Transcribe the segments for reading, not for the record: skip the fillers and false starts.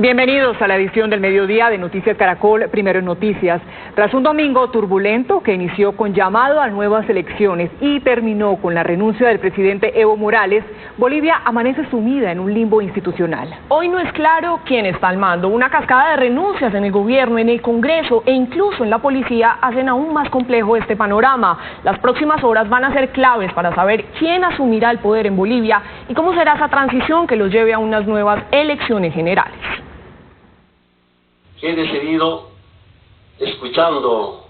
Bienvenidos a la edición del mediodía de Noticias Caracol, Primero en Noticias. Tras un domingo turbulento que inició con llamado a nuevas elecciones y terminó con la renuncia del presidente Evo Morales, Bolivia amanece sumida en un limbo institucional. Hoy no es claro quién está al mando. Una cascada de renuncias en el gobierno, en el Congreso e incluso en la policía hacen aún más complejo este panorama. Las próximas horas van a ser claves para saber quién asumirá el poder en Bolivia y cómo será esa transición que los lleve a unas nuevas elecciones generales. He decidido, escuchando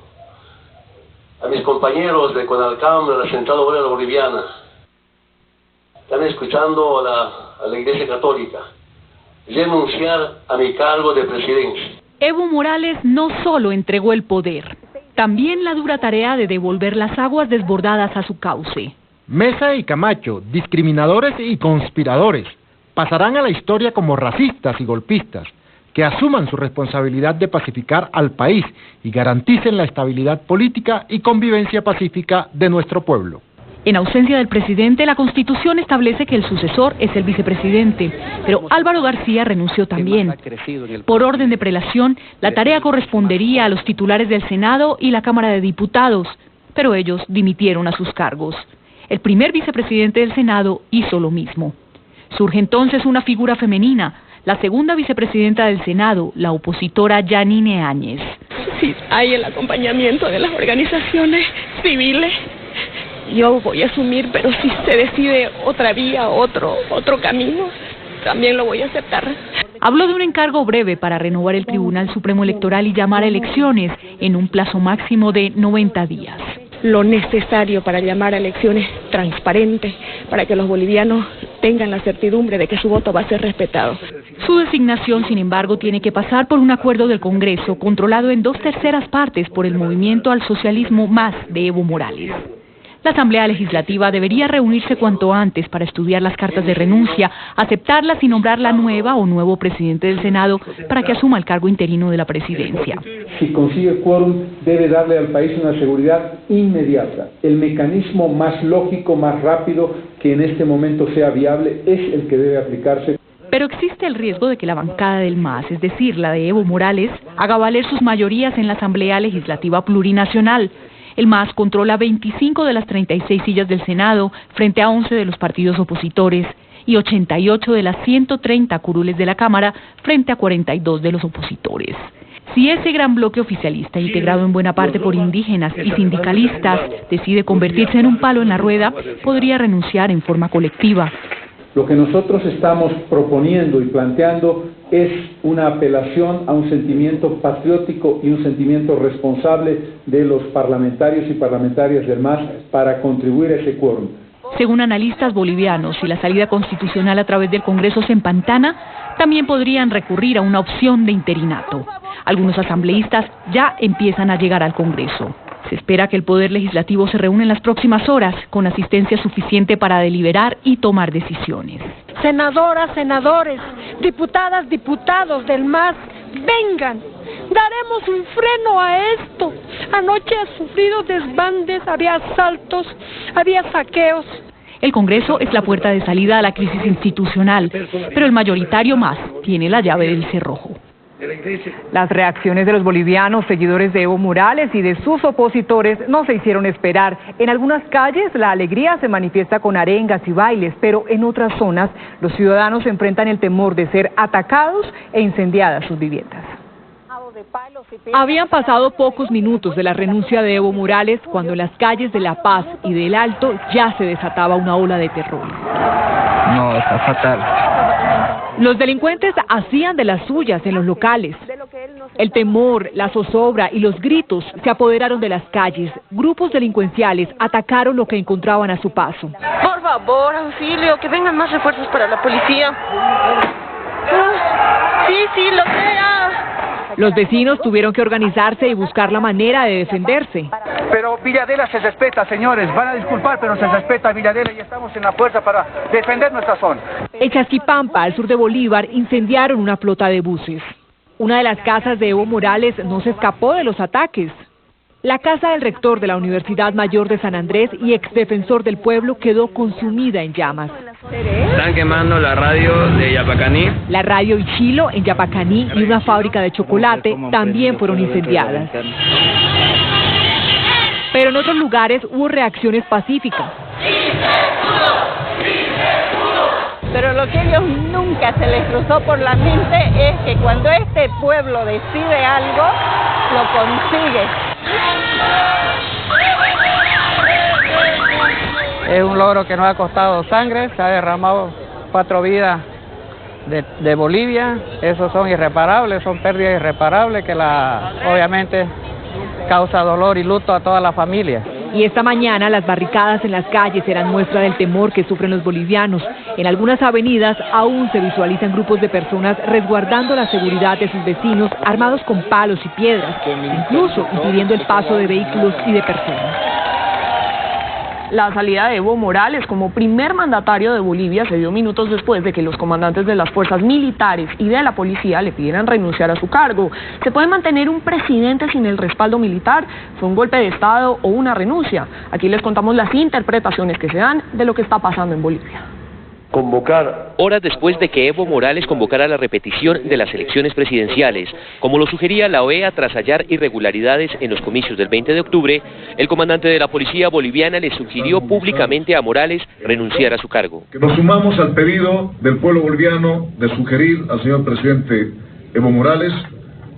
a mis compañeros de CONALCAM, de la Central Obrera Boliviana, también escuchando a la Iglesia Católica, renunciar a mi cargo de presidencia. Evo Morales no solo entregó el poder, también la dura tarea de devolver las aguas desbordadas a su cauce. Mesa y Camacho, discriminadores y conspiradores, pasarán a la historia como racistas y golpistas, que asuman su responsabilidad de pacificar al país y garanticen la estabilidad política y convivencia pacífica de nuestro pueblo. En ausencia del presidente, la Constitución establece que el sucesor es el vicepresidente, pero Álvaro García renunció también. Por orden de prelación, la tarea correspondería a los titulares del Senado y la Cámara de Diputados, pero ellos dimitieron a sus cargos. El primer vicepresidente del Senado hizo lo mismo. Surge entonces una figura femenina, la segunda vicepresidenta del Senado, la opositora Yanine Áñez. Si hay el acompañamiento de las organizaciones civiles, yo voy a asumir, pero si se decide otra vía, otro camino, también lo voy a aceptar. Habló de un encargo breve para renovar el Tribunal Supremo Electoral y llamar a elecciones en un plazo máximo de 90 días. Lo necesario para llamar a elecciones transparentes, para que los bolivianos tengan la certidumbre de que su voto va a ser respetado. Su designación, sin embargo, tiene que pasar por un acuerdo del Congreso, controlado en 2/3 partes por el Movimiento al Socialismo Más de Evo Morales. La Asamblea Legislativa debería reunirse cuanto antes para estudiar las cartas de renuncia, aceptarlas y nombrar la nueva o nuevo presidente del Senado para que asuma el cargo interino de la presidencia. Si consigue quórum, debe darle al país una seguridad inmediata. El mecanismo más lógico, más rápido, que en este momento sea viable, es el que debe aplicarse. Pero existe el riesgo de que la bancada del MAS, es decir, la de Evo Morales, haga valer sus mayorías en la Asamblea Legislativa Plurinacional. El MAS controla 25 de las 36 sillas del Senado frente a 11 de los partidos opositores y 88 de las 130 curules de la Cámara frente a 42 de los opositores. Si ese gran bloque oficialista, integrado en buena parte por indígenas y sindicalistas, decide convertirse en un palo en la rueda, podría renunciar en forma colectiva. Lo que nosotros estamos proponiendo y planteando es una apelación a un sentimiento patriótico y un sentimiento responsable de los parlamentarios y parlamentarias del MAS para contribuir a ese quórum. Según analistas bolivianos, si la salida constitucional a través del Congreso se empantana, también podrían recurrir a una opción de interinato. Algunos asambleístas ya empiezan a llegar al Congreso. Se espera que el Poder Legislativo se reúna en las próximas horas con asistencia suficiente para deliberar y tomar decisiones. Senadoras, senadores, diputadas, diputados del MAS, vengan, daremos un freno a esto. Anoche ha sufrido desbandes, había asaltos, había saqueos. El Congreso es la puerta de salida a la crisis institucional, pero el mayoritario MAS tiene la llave del cerrojo. Las reacciones de los bolivianos, seguidores de Evo Morales y de sus opositores no se hicieron esperar. En algunas calles la alegría se manifiesta con arengas y bailes, pero en otras zonas los ciudadanos enfrentan el temor de ser atacados e incendiadas sus viviendas. Habían pasado pocos minutos de la renuncia de Evo Morales cuando en las calles de La Paz y del Alto ya se desataba una ola de terror. No, está fatal. Los delincuentes hacían de las suyas en los locales. El temor, la zozobra y los gritos se apoderaron de las calles. Grupos delincuenciales atacaron lo que encontraban a su paso. Por favor, auxilio, que vengan más refuerzos para la policía. Sí, lo sea. Los vecinos tuvieron que organizarse y buscar la manera de defenderse. Pero Villadela se respeta, señores. Van a disculpar, pero se respeta Villadela y estamos en la fuerza para defender nuestra zona. En Chasquipampa, al sur de Bolívar, incendiaron una flota de buses. Una de las casas de Evo Morales no se escapó de los ataques. La casa del rector de la Universidad Mayor de San Andrés y exdefensor del pueblo quedó consumida en llamas. Están quemando la radio de Yapacaní. La radio Ichilo en Yapacaní y una fábrica de chocolate también fueron incendiadas. Pero en otros lugares hubo reacciones pacíficas. Pero lo que a ellos nunca se les cruzó por la mente es que cuando este pueblo decide algo, lo consigue. Es un logro que nos ha costado sangre, se ha derramado 4 vidas de Bolivia, esos son irreparables, son pérdidas irreparables que obviamente causa dolor y luto a toda la familia. Y esta mañana las barricadas en las calles eran muestra del temor que sufren los bolivianos. En algunas avenidas aún se visualizan grupos de personas resguardando la seguridad de sus vecinos, armados con palos y piedras, incluso impidiendo el paso de vehículos y de personas. La salida de Evo Morales como primer mandatario de Bolivia se dio minutos después de que los comandantes de las fuerzas militares y de la policía le pidieran renunciar a su cargo. ¿Se puede mantener un presidente sin el respaldo militar? ¿Fue un golpe de Estado o una renuncia? Aquí les contamos las interpretaciones que se dan de lo que está pasando en Bolivia. Horas después de que Evo Morales convocara la repetición de las elecciones presidenciales, como lo sugería la OEA tras hallar irregularidades en los comicios del 20 de octubre, el comandante de la policía boliviana le sugirió públicamente a Morales renunciar a su cargo. Que nos sumamos al pedido del pueblo boliviano de sugerir al señor presidente Evo Morales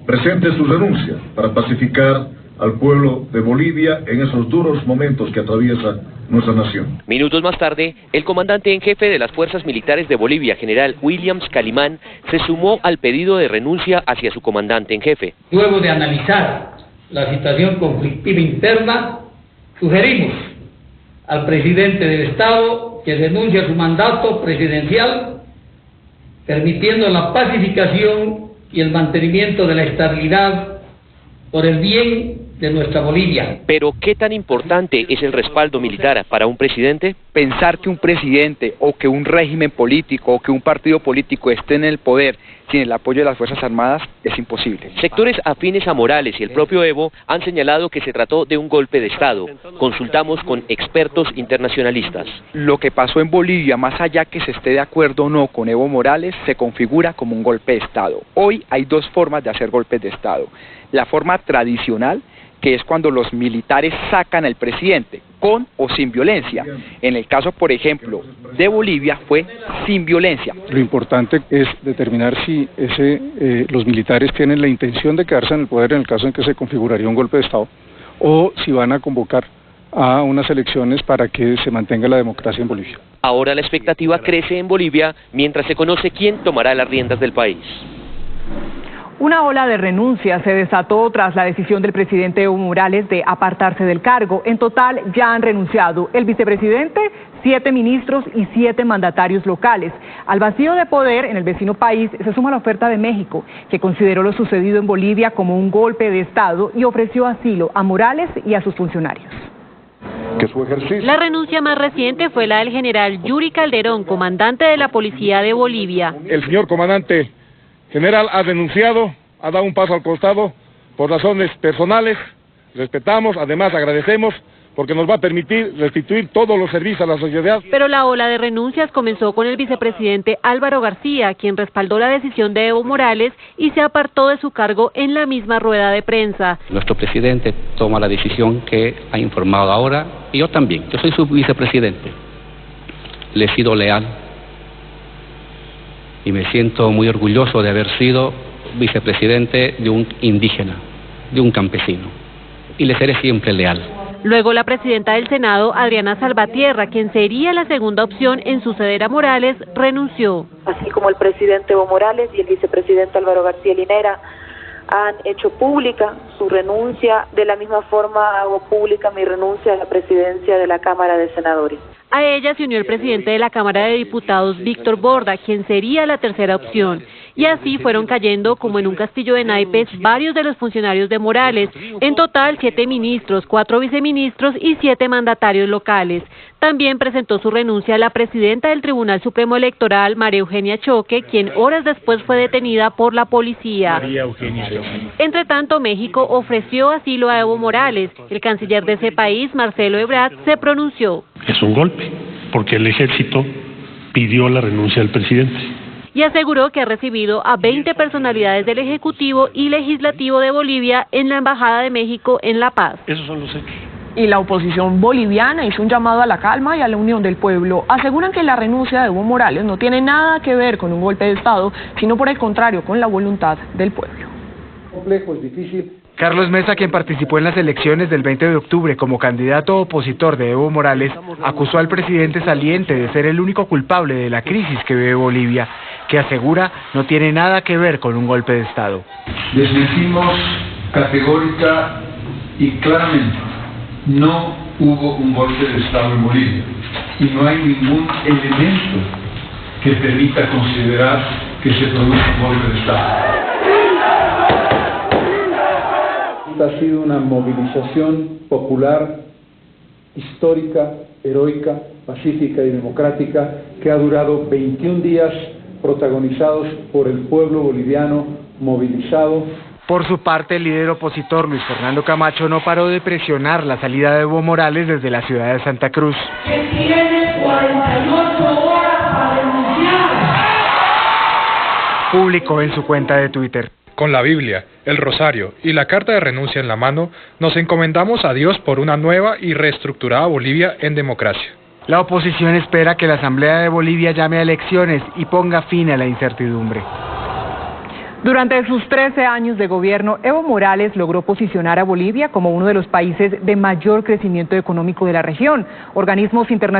presente su renuncia para pacificar al pueblo de Bolivia en esos duros momentos que atraviesa nuestra nación. Minutos más tarde, el comandante en jefe de las fuerzas militares de Bolivia, general Williams Calimán, se sumó al pedido de renuncia hacia su comandante en jefe. Luego de analizar la situación conflictiva interna, sugerimos al presidente del Estado que renuncie a su mandato presidencial, permitiendo la pacificación y el mantenimiento de la estabilidad por el bien de nuestra Bolivia. Pero, ¿qué tan importante es el respaldo militar para un presidente? Pensar que un presidente o que un régimen político o que un partido político esté en el poder sin el apoyo de las Fuerzas Armadas es imposible. Sectores afines a Morales y el propio Evo han señalado que se trató de un golpe de Estado. Consultamos con expertos internacionalistas. Lo que pasó en Bolivia, más allá que se esté de acuerdo o no con Evo Morales, se configura como un golpe de Estado. Hoy hay 2 formas de hacer golpes de Estado. La forma tradicional, que es cuando los militares sacan al presidente, con o sin violencia. En el caso, por ejemplo, de Bolivia fue sin violencia. Lo importante es determinar si los militares tienen la intención de quedarse en el poder en el caso en que se configuraría un golpe de Estado, o si van a convocar a unas elecciones para que se mantenga la democracia en Bolivia. Ahora la expectativa crece en Bolivia mientras se conoce quién tomará las riendas del país. Una ola de renuncias se desató tras la decisión del presidente Evo Morales de apartarse del cargo. En total ya han renunciado el vicepresidente, 7 ministros y 7 mandatarios locales. Al vacío de poder en el vecino país se suma la oferta de México, que consideró lo sucedido en Bolivia como un golpe de Estado y ofreció asilo a Morales y a sus funcionarios. La renuncia más reciente fue la del general Yuri Calderón, comandante de la policía de Bolivia. El señor comandante general ha renunciado, ha dado un paso al costado por razones personales. Respetamos, además agradecemos, porque nos va a permitir restituir todos los servicios a la sociedad. Pero la ola de renuncias comenzó con el vicepresidente Álvaro García, quien respaldó la decisión de Evo Morales y se apartó de su cargo en la misma rueda de prensa. Nuestro presidente toma la decisión que ha informado ahora, y yo también. Yo soy su vicepresidente. Le he sido leal y me siento muy orgulloso de haber sido vicepresidente de un indígena, de un campesino, y le seré siempre leal. Luego la presidenta del Senado, Adriana Salvatierra, quien sería la segunda opción en suceder a Morales, renunció. Así como el presidente Evo Morales y el vicepresidente Álvaro García Linera han hecho pública su renuncia, de la misma forma hago pública mi renuncia a la presidencia de la Cámara de Senadores. A ella se unió el presidente de la Cámara de Diputados, Víctor Borda, quien sería la tercera opción, y así fueron cayendo como en un castillo de naipes varios de los funcionarios de Morales, en total 7 ministros, 4 viceministros y 7 mandatarios locales. También presentó su renuncia a la presidenta del Tribunal Supremo Electoral, María Eugenia Choque, quien horas después fue detenida por la policía. Entre tanto, México ofreció asilo a Evo Morales. El canciller de ese país, Marcelo Ebrard, se pronunció. Es un golpe, porque el ejército pidió la renuncia del presidente. Y aseguró que ha recibido a 20 personalidades del Ejecutivo y Legislativo de Bolivia en la Embajada de México en La Paz. Esos son los hechos. Y la oposición boliviana hizo un llamado a la calma y a la unión del pueblo. Aseguran que la renuncia de Evo Morales no tiene nada que ver con un golpe de Estado, sino por el contrario, con la voluntad del pueblo. Complejo, es difícil. Carlos Mesa, quien participó en las elecciones del 20 de octubre como candidato opositor de Evo Morales, acusó al presidente saliente de ser el único culpable de la crisis que vive Bolivia, que asegura no tiene nada que ver con un golpe de Estado. Desmentimos categórica y claramente, no hubo un golpe de Estado en Bolivia y no hay ningún elemento que permita considerar que se produce un golpe de Estado. Ha sido una movilización popular, histórica, heroica, pacífica y democrática que ha durado 21 días, protagonizados por el pueblo boliviano movilizado. Por su parte, el líder opositor Luis Fernando Camacho no paró de presionar la salida de Evo Morales desde la ciudad de Santa Cruz. Que tiene 48 horas para denunciar. Publicó en su cuenta de Twitter. Con la Biblia, el rosario y la carta de renuncia en la mano, nos encomendamos a Dios por una nueva y reestructurada Bolivia en democracia. La oposición espera que la Asamblea de Bolivia llame a elecciones y ponga fin a la incertidumbre. Durante sus 13 años de gobierno, Evo Morales logró posicionar a Bolivia como uno de los países de mayor crecimiento económico de la región. Organismos internacionales